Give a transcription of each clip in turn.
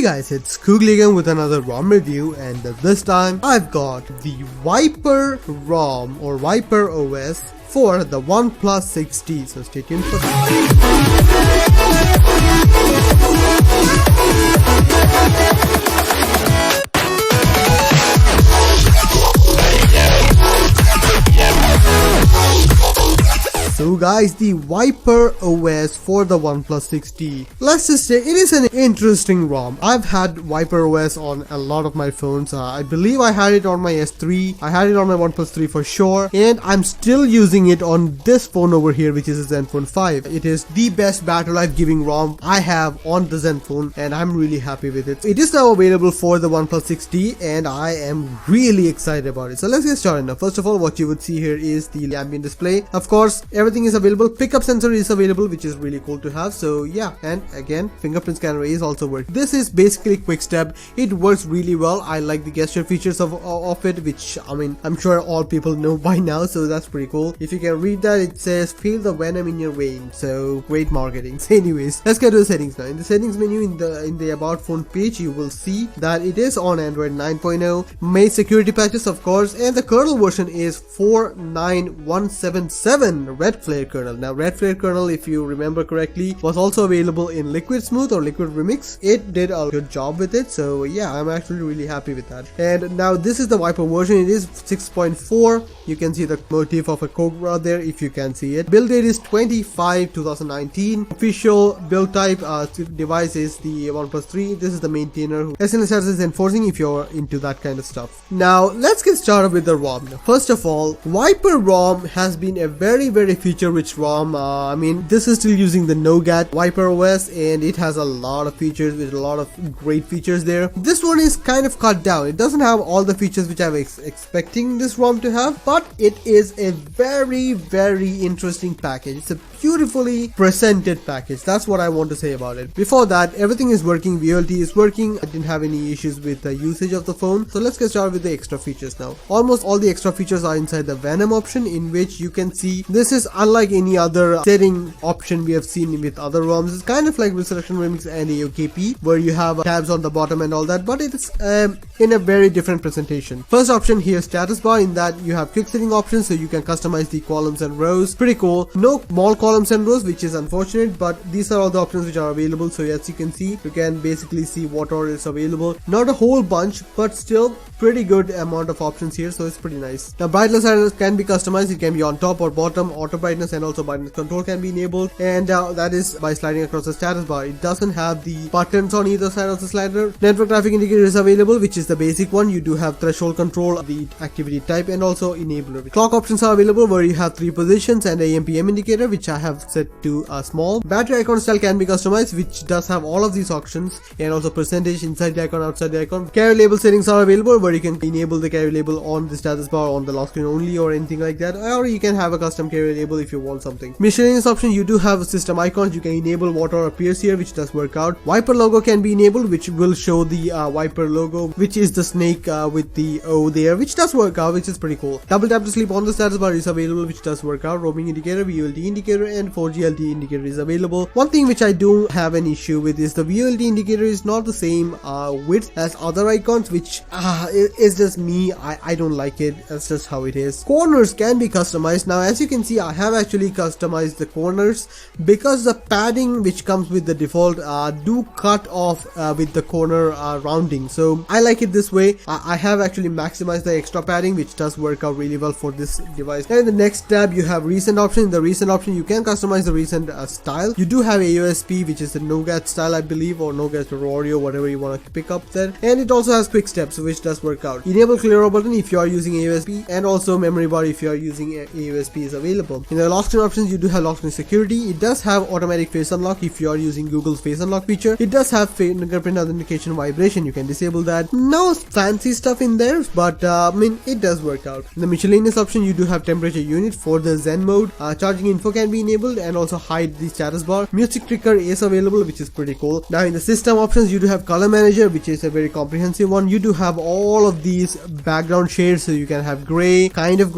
Hey guys, it's Koogly again with another ROM review, and this time I've got the Viper ROM or ViperOS for the OnePlus 6T, so stay tuned for that. So guys, the ViperOS for the OnePlus 6T. Let's just say it is an interesting ROM. I've had ViperOS on a lot of my phones. I believe I had it on my S3. I had it on my OnePlus 3 for sure. And I'm still using it on this phone over here, which is a Zenfone 5. It is the best battery life giving ROM I have on the Zenfone, and I'm really happy with it. It is now available for the OnePlus 6T, and I am really excited about it. So let's get started now. First of all, what you would see here is the ambient display. Of course, everything is available. Pickup sensor is available, which is really cool to have. So yeah, and again, fingerprint scanner is also working. This is basically quick step. It works really well. I like the gesture features of it, which I mean, I'm sure all people know by now, so that's pretty cool. If you can read that, it says feel the venom in your veins. So great marketing. So anyways, let's get to the settings now. In the settings menu, in the about phone page, you will see that it is on Android 9.0, made security patches of course, and the kernel version is 49177 Red Flare kernel. Now Red Flare kernel, if you remember correctly, was also available in Liquid Smooth or Liquid Remix. It did a good job with it, so yeah, I'm actually really happy with that. And now this is the Viper version. It is 6.4. You can see the motif of a cobra there if you can see it. Build date is 25/2019. Official build type device is the OnePlus 3. This is the maintainer who SNS is enforcing if you're into that kind of stuff. Now let's get started with the ROM. First of all, Viper ROM has been a very feature-rich ROM. I mean, this is still using the Nougat ViperOS, and it has a lot of features with a lot of great features there. This one is kind of cut down. It doesn't have all the features which I was expecting this ROM to have, but it is a very interesting package. It's a beautifully presented package. That's what I want to say about it. Before that, everything is working. VLT is working. I didn't have any issues with the usage of the phone. So let's get started with the extra features now. Almost all the extra features are inside the Venom option, in which you can see this is unlike any other setting option we have seen with other ROMs. It's kind of like with Selection Remix and AOKP, where you have tabs on the bottom and all that, but it is in a very different presentation. First option here, status bar, in that you have quick setting options, so you can customize the columns and rows. Pretty cool. No small columns and rows, which is unfortunate, but these are all the options which are available. So as you can see, you can basically see what all is available. Not a whole bunch, but still pretty good amount of options here, so it's pretty nice. Now brightness can be customized. It can be on top or bottom. Auto brightness and also brightness control can be enabled, and that is by sliding across the status bar. It doesn't have the buttons on either side of the slider. Network traffic indicator is available, which is the basic one. You do have threshold control, the activity type, and also enabler. Clock options are available, where you have 3 positions and AM/PM indicator, which I have set to small. Battery icon style can be customized, which does have all of these options, and also percentage inside the icon, outside the icon. Carry label settings are available, where you can enable the carry label on the status bar on the lock screen only or anything like that, or you can have a custom carry label if you want something. Miscellaneous option, you do have system icons. You can enable what all appears here, which does work out. Viper logo can be enabled, which will show the Viper logo, which is the snake with the O there, which does work out, which is pretty cool. Double tap to sleep on the status bar is available, which does work out. Roaming indicator, VLT indicator, and 4G LTE indicator is available. One thing which I do have an issue with is the VLT indicator is not the same width as other icons, which is just me. I don't like it. That's just how it is. Corners can be customized. Now as you can see, I have actually customized the corners, because the padding which comes with the default do cut off with the corner rounding, so I like it this way. I have actually maximized the extra padding, which does work out really well for this device. And in the next tab, you have recent option. In the recent option, you can customize the recent style. You do have AOSP, which is the Nougat style, I believe, or Nougat or Oreo, whatever you want to pick up there. And it also has quick steps, which does work out. Enable clear button if you are using AOSP, and also memory bar if you are using AOSP is available. In the lock screen options, you do have lock screen security. It does have automatic face unlock if you are using Google's face unlock feature. It does have fingerprint authentication vibration. You can disable that. No fancy stuff in there, but I mean, it does work out. In the miscellaneous option, you do have temperature unit for the Zen mode. Charging info can be enabled and also hide the status bar. Music trigger is available, which is pretty cool. Now in the system options, you do have color manager, which is a very comprehensive one. You do have all of these background shades, so you can have gray, kind of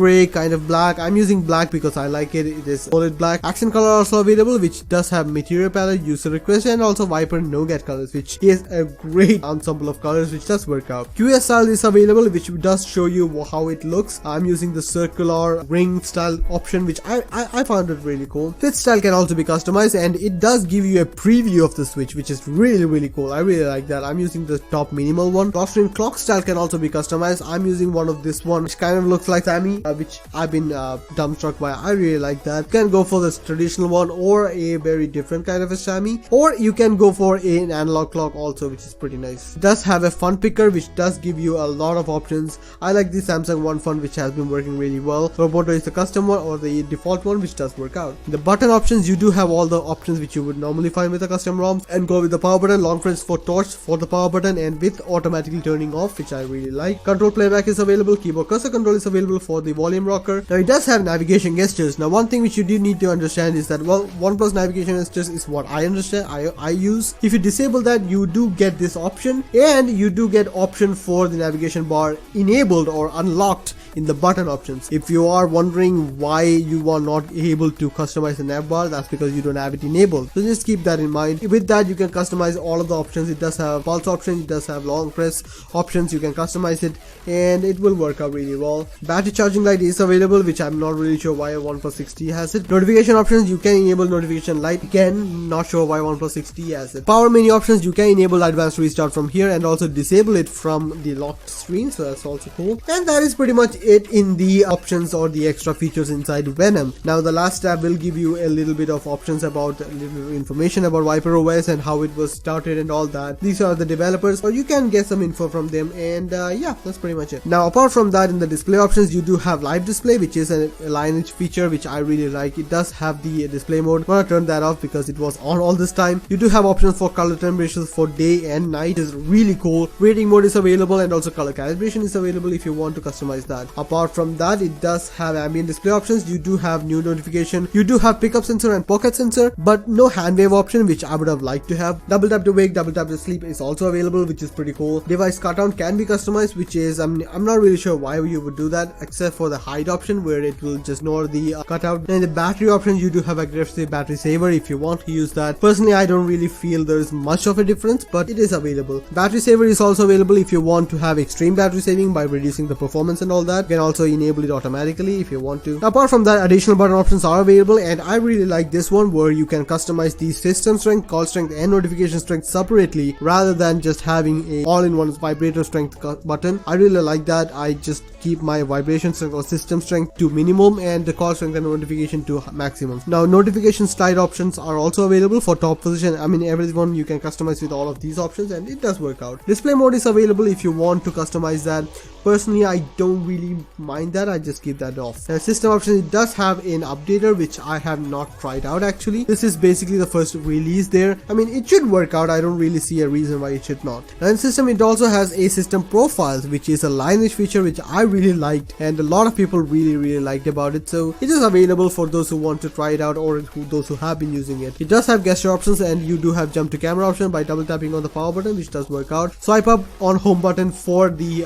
black. I'm using black because I like it. It is solid black. Accent color also available, which does have material palette, user request, and also Viper no-get colors, which is a great ensemble of colors, which does work out. QS style is available, which does show you how it looks. I'm using the circular ring style option, which I found it really cool. Fit style can also be customized, and it does give you a preview of the switch, which is really cool. I really like that. I'm using the top minimal one. Clock style can also be customized. I'm using one of this one, which kind of looks like Sammy, which I've been dumbstruck by. I really like that. You can go for this traditional one or a very different kind of a Sammy, or you can go for an analog clock also, which is pretty nice. It does have a font picker, which does give you a lot of options. I like the Samsung One font, which has been working really well. Roboto is the custom one or the default one, which does work out. The button options, you do have all the options which you would normally find with a custom ROM, and go with the power button, long press for torch for the power button, and with automatically turning off, which I really like. Control playback is available. Keyboard cursor control is available for the volume rocker. Now it does have navigation gestures. Now one thing which you do need to understand is that, well, OnePlus navigation gestures is what I understand, I use. If you disable that, you do get this option, and you do get option for the navigation bar enabled or unlocked in the button options. If you are wondering why you are not able to customize the nav bar, that's because you don't have it enabled. So just keep that in mind. With that, you can customize all of the options. It does have pulse options, it does have long press options. You can customize it and it will work out really well. Battery charging light is available, which I'm not really sure why OnePlus 6T has it. Notification options, you can enable notification light. Again, not sure why OnePlus 6T has it. Power menu options, you can enable advanced restart from here and also disable it from the locked screen, so that's also cool. And that is pretty much it in the options or the extra features inside Venom. Now the last tab will give you a little bit of options about a little information about ViperOS and how it was started and all that. These are the developers, or you can get some info from them, and yeah, that's pretty much it. Now apart from that, in the display options, you do have live display, which is a lineage feature which I really like. It does have the display mode. I'm gonna turn that off because it was on all this time. You do have options for color temperatures for day and night. It is really cool. Rating mode is available, and also color calibration is available if you want to customize that. Apart from that, it does have ambient display options. You do have new notification. You do have pickup sensor and pocket sensor, but no hand wave option, which I would have liked to have. Double tap to wake, double tap to sleep is also available, which is pretty cool. Device cutout can be customized, which is I'm not really sure why you would do that, except for the hide option where it will just ignore the cutout. And the battery options, you do have aggressive battery saver if you want to use that. Personally, I don't really feel there's much of a difference, but it is available. Battery saver is also available if you want to have extreme battery saving by reducing the performance and all that. You can also enable it automatically if you want to. Apart from that, additional button options are available, and I really like this one where you can customize the system strength, call strength, and notification strength separately rather than just having a all-in-one vibrator strength button. I really like that. I just keep my vibration strength or system strength to minimum and the call strength and notification to maximum. Now notification slide options are also available for top position. I mean, everyone you can customize with all of these options, and it does work out. Display mode is available if you want to customize that. Personally, I don't really mind that. I just keep that off. Now, system options, it does have an updater, which I have not tried out actually. This is basically the first release there. I mean, it should work out. I don't really see a reason why it should not. And in system, it also has a system profiles, which is a lineage feature which I really liked, and a lot of people really liked about it. So it is available for those who want to try it out, or those who have been using it. It does have gesture options, and you do have jump to camera option by double tapping on the power button, which does work out. Swipe up on home button for the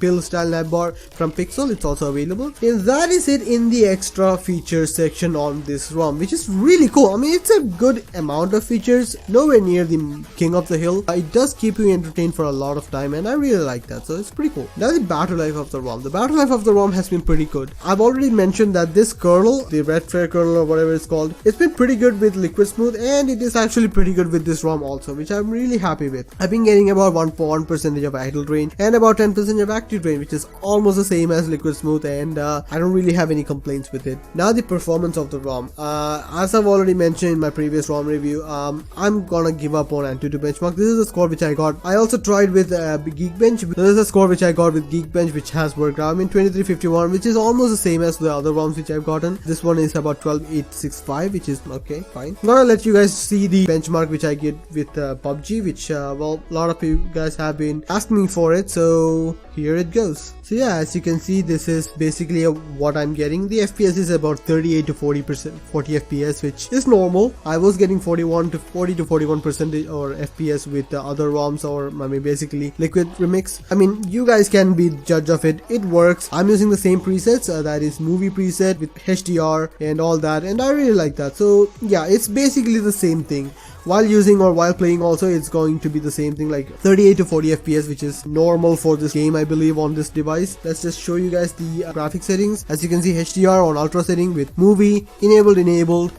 pill style nav bar from Pixel. It's also available. And that is it in the extra features section on this ROM, which is really cool. I mean, it's a good amount of features, nowhere near the king of the hill. It does keep you entertained for a lot of time, and I really like that, so it's pretty cool. Now the battery life of the ROM. The battery life of the ROM has been pretty good. I've already mentioned that this kernel, the red flare kernel or whatever it's called, it's been pretty good with Liquid Smooth, and it is actually pretty good with this ROM also, which I'm really happy with. I've been getting about 1% of idle range and about 10% of active range, which is almost the same as Liquid Smooth, and I don't really have any complaints with it. Now the performance of the ROM. As I've already mentioned in my previous ROM review, I'm gonna give up on Antutu benchmark. This is the score which I got. I also tried with Geekbench. This is the score which I got with Geekbench, which has worked out. I mean, 2351, which is almost the same as the other ROMs which I've gotten. This one is about 12865, which is okay, fine. I'm gonna let you guys see the benchmark which I get with PUBG, which well, a lot of you guys have been asking me for it, so here it goes. So yeah, as you can see, this is basically what I'm getting. The FPS is about 38 to 40 FPS, which is normal. I was getting 40 to 41% or FPS with the other ROMs, or I mean basically Liquid Remix. I mean, you guys can be judge of it. It works. I'm using the same presets, that is movie preset with HDR and all that, and I really like that. So yeah, it's basically the same thing. While using or while playing also, it's going to be the same thing, like 38 to 40 FPS, which is normal for this game, I believe, on this device. Let's just show you guys the graphic settings. As you can see, HDR on ultra setting with movie enabled.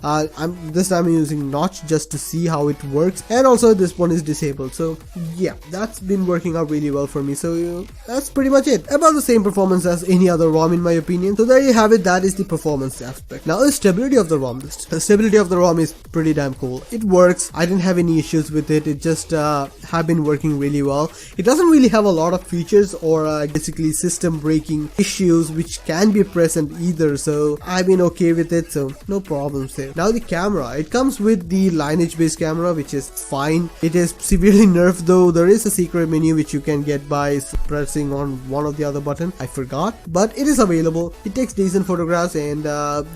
This time I'm using notch just to see how it works, and also this one is disabled. So yeah, that's been working out really well for me. So that's pretty much it. About the same performance as any other ROM in my opinion. So there you have it. That is the performance aspect. Now the stability of the ROM. The stability of the ROM is pretty damn cool. It works. I didn't have any issues with it. It just have been working really well. It doesn't really have a lot of features or basically system breaking issues which can be present either, so I've been okay with it, so no problems there. Now the camera, it comes with the lineage based camera, which is fine. It is severely nerfed though. There is a secret menu which you can get by pressing on one or the other button. I forgot, but it is available. It takes decent photographs, and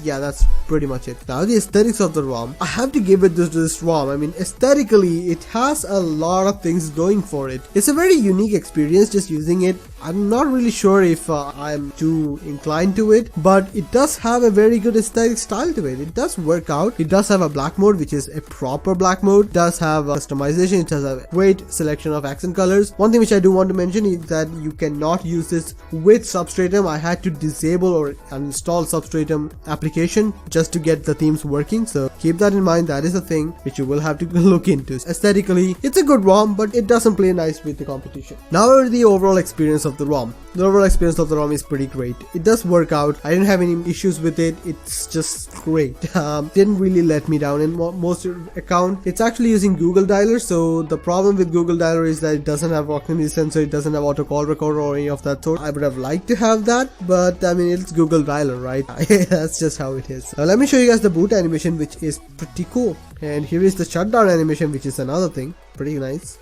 yeah, that's pretty much it. Now the aesthetics of the ROM, I have to give it this ROM. I mean, aesthetically, it has a lot of things going for it. It's a very unique experience just using it. I'm not really sure if I'm too inclined to it, but it does have a very good aesthetic style to it. It does work out. It does have a black mode, which is a proper black mode. It does have customization. It has a great selection of accent colors. One thing which I do want to mention is that you cannot use this with Substratum. I had to disable or uninstall Substratum application just to get the themes working, so keep that in mind. That is a thing which you will have to look into. Aesthetically, it's a good ROM, but it doesn't play nice with the competition. Now the overall experience of the ROM. The overall experience of the ROM is pretty great. It does work out. I didn't have any issues with it. It's just great. Didn't really let me down in most account. It's actually using Google Dialer, so the problem with Google Dialer is that it doesn't have proximity sensor, it doesn't have auto call recorder or any of that sort. I would have liked to have that, but I mean, it's Google Dialer, right? That's just how it is. Now let me show you guys the boot animation, which is pretty cool. And here is the shutdown animation, which is another thing. Pretty nice.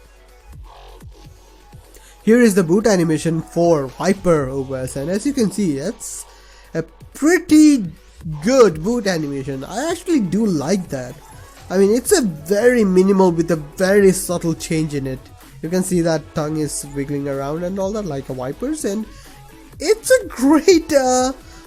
Here is the boot animation for ViperOS, and as you can see, it's a pretty good boot animation. I actually do like that. I mean, it's a very minimal with a very subtle change in it. You can see that tongue is wiggling around and all that like a Viper's, and it's a great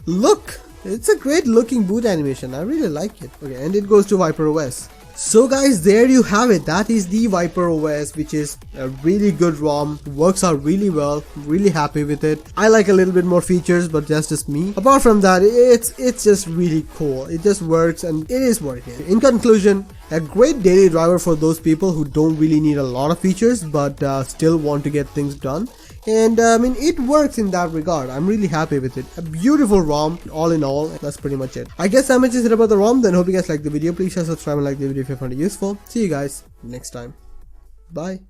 look. It's a great looking boot animation. I really like it. Okay, and it goes to ViperOS. So guys, there you have it. That is the ViperOS, which is a really good ROM. Works out really well. Really happy with it. I like a little bit more features, but that's just me. Apart from that, it's just really cool. It just works, and it is working. In conclusion, a great daily driver for those people who don't really need a lot of features but still want to get things done. And I mean, it works in that regard. I'm really happy with it. A beautiful ROM, all in all. That's pretty much it. I guess that much is it about the ROM. Then hope you guys liked the video. Please share, subscribe, and like the video if you found it useful. See you guys next time. Bye.